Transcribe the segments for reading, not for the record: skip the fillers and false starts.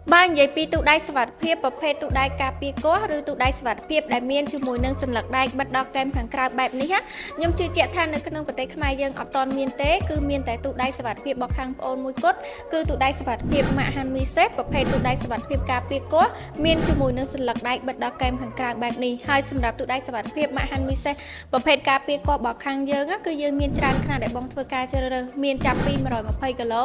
Ban giấy pi tụ đai svật phiệpประเภท tụ đai cà pi có ឬ tụ đai svật phiệp ដែលមានជាមួយនឹងសន្លឹកដៃបិទដល់កែមខាងក្រៅបែបនេះខ្ញុំជឿជាក់ថានៅក្នុងប្រទេសខ្មែរយើងអត់ទាន់មានទេគឺមានតែ tụ đai សvật phiệp របស់ខាងប្អូនមួយគត់គឺ tụ đai សvật phiệp ម៉ាក់ហាន់មីសេប្រភេទ tụ đai សvật phiệp ការពារកោះមានជាមួយនឹងសន្លឹកដៃបិទដល់កែមខាងក្រៅបែបនេះហើយសម្រាប់ tụ đai សvật phiệp ម៉ាក់ហាន់មីសេប្រភេទការពារកោះរបស់ខាងយើងគឺយើងមានច្រើនខ្នាតដែលបងធ្វើការជ្រើសរើសមានចាប់ពី120គីឡូ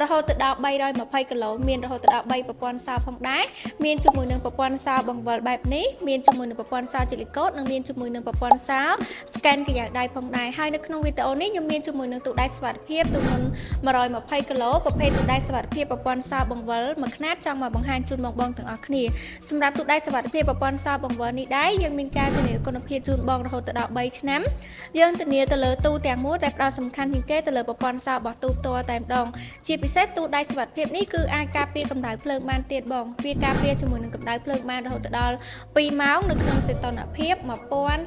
រហូតទៅដល់320គីឡូមានរហូតទៅដល់3ប្រព័ន្ធសោផងដែរមានជាមួយនឹងប្រព័ន្ធសោបង្វិលបែបនេះមានជាមួយនឹងប្រព័ន្ធសោជីលីកូតនិងមានជាមួយនឹងប្រព័ន្ធសោ scan កាយ៉ាដៃផងដែរហើយនៅក្នុងវីដេអូនេះខ្ញុំមានជាមួយនឹងទូដៃសុវត្ថិភាពទម្ងន់120គីឡូប្រភេទទូដៃសុវត្ថិភាពប្រព័ន្ធសោបង្វិលមួយខ្នាតចង់មកបង្ហាញជូនបងទាំងអស់គ្នាសម្រាប់ទូដៃសុវត្ថិភាពប្រព័ន្ធសោបង្វិលនេះដែរយើងមានការធានាគុណភាពជូនបងរហូតដល់3ឆ្នាំយើងធានាទៅលើទូទាំងមូលតែផ្ដោតសំខាន់ជាងគេទៅលើប្រព័ន្ធសោរបស់ទូផ្ទាល់តែម្ដងជាពិសេសទូដៃសុវត្ថិភាពនេះគឺអាចការពារកម្ដៅភ្លើងបានទៀតបងវាការពារជាមួយនឹងកម្ដៅភ្លើងបានរហូតដល់2ម៉ោងនៅក្នុងសីតុណ្ហភាព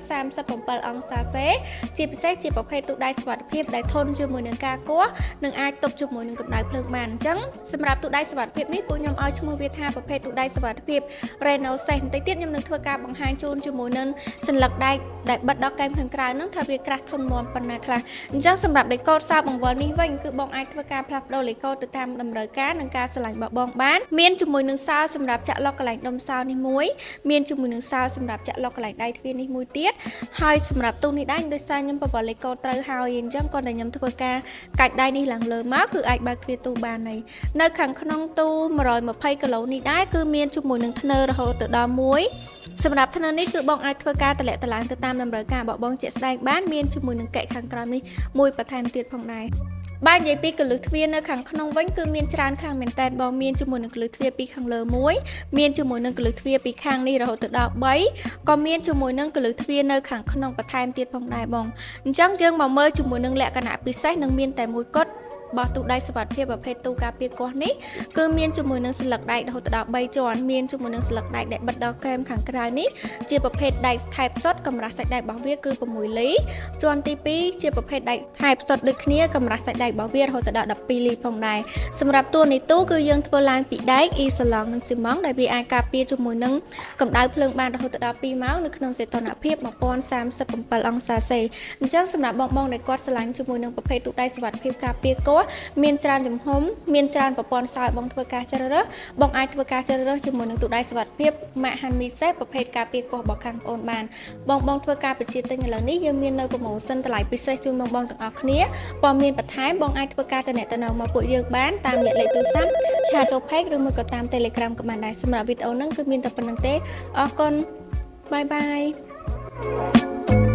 1037អង្សាសេជាពិសេសជាប្រភេទទូដៃសុវត្ថិភាពដែលធន់ជាមួយនឹងការគោះនិងអាចទប់ជាមួយនឹងកម្ដៅភ្លើងបានអញ្ចឹងសម្រាប់ទូដៃសុវត្ថិភាពនេះពួកខ្ញុំឲ្យឈ្មោះវាថាប្រភេទទូដៃសុវត្ថិភាព Reno Safe បន្តិចទៀតខ្ញុំនឹងធ្វើការបង្ហាញជូនជាមួយនឹងសន្លឹកដៃដែលបិទដល់កែមខាងក្រៅហ្នឹងថាវាក្រាស់ធន់មាំប៉ុណ្ណាខ្លះអញ្ចឹងសម្រាប់លេខកូដសោបង្វិលនេះវិញគឺបងអាចធ្វើការផ្លាស់ប្ដូរលេខកូដទៅតាមតម្រូវការនិងការឆ្លាញ់របស់បងបានមានជាមួយនឹងសោសម្រាប់ចាក់ឡុកកន្លែងដុំសោនេះមួយមានជាមួយនឹងសោសម្រាប់ចាក់ឡុកកន្លែងដៃទ្វារនេះមួយទៀតហើយសម្រាប់ទូនេះដែរដោយសារខ្ញុំប្រវល់លេខកូដត្រូវហើយអញ្ចឹងគាត់តែខ្ញុំធ្វើការកាច់ដៃនេះឡើងលើមកគឺអាចបើកទ្វារទូបានហើយនៅខាងក្នុងទូ120គីឡូនេះដែរគឺមានជាមួយនឹងធ្នើររហូតទៅដល់1សម្រាប់ធ្នើរនេះគឺបងអាចធ្វើការតម្លាក់តម្លើងទៅតាមតម្រូវការរបស់បងជាក់ស្ដែងបានមានជាមួយនឹងកែខាងក្រោមនេះមួយបន្ថែមទៀតផងដែរបាទនិយាយពីកលឹះទ្វារនៅខាងក្នុងវិញគឺមានច្រើនខ្លាំងមែនតើបងមានជាមួយនឹងកលឹះទ្វារពីខាងលើមួយមានជាមួយនឹងកលឹះទ្វារពីខាងនេះរហូតទៅដល់3ក៏មានជាមួយនឹងកលឹះទ្វារនៅខាងក្នុងបន្ថែមទៀតផងដែរបងអញ្ចឹងយើងមកមើលជាមួយនឹងលក្ខណៈពិសេសនឹងមានតែមួយគត់បោះទូដៃសុវត្ថិភាពប្រភេទទូការពារកោះនេះគឺមានជាមួយនឹងស្លឹកដែករហូតដល់3ជាន់មានជាមួយនឹងស្លឹកដែកដែលបិទដល់កែមខាងក្រៅនេះជាប្រភេទដែកថែបសុតកម្រាស់សាច់ដែករបស់វាគឺ6លីជាន់ទី2ជាប្រភេទដែកថែបសុតដូចគ្នាកម្រាស់សាច់ដែករបស់វារហូតដល់12លីផងដែរសម្រាប់តួនេះទូគឺយើងធ្វើឡើងពីដែកអ៊ីសាឡង់និងស៊ីម៉ង់ដែលវាអាចការពារជាមួយនឹងកម្ដៅភ្លើងបានរហូតដល់2ម៉ោងនៅក្នុងសីតុណ្ហភាព1037អង្សាសេអញ្ចឹងសម្រាប់បងដែលគាត់ស្រឡាញ់ជាមួយនឹងប្រភេទទូដៃសុវត្ថិភាពការពារកោះមានច្រើនទំហំមានច្រើនប្រព័ន្ធសោបងធ្វើការជ្រើសរើសបងអាចធ្វើការជ្រើសរើសជាមួយនឹងទូដៃសុវត្ថិភាពម៉ាក់ហាន់មីសេប្រភេទការពារកោះរបស់ខាងប្អូនបានបងធ្វើការបញ្ជាទិញឥឡូវនេះយើងមាននៅប្រម៉ូសិនតម្លៃពិសេសជូនបងទាំងអស់គ្នាព័ត៌មានបន្ថែមបងអាចធ្វើការតំណែងមកពួកយើងបានតាមលេខទូរស័ព្ទឆាតចូល Page ឬមួយក៏តាម Telegram ក៏បានដែរសម្រាប់វីដេអូហ្នឹងគឺមានតែប៉ុណ្្នឹងទេអរគុណបាយបាយ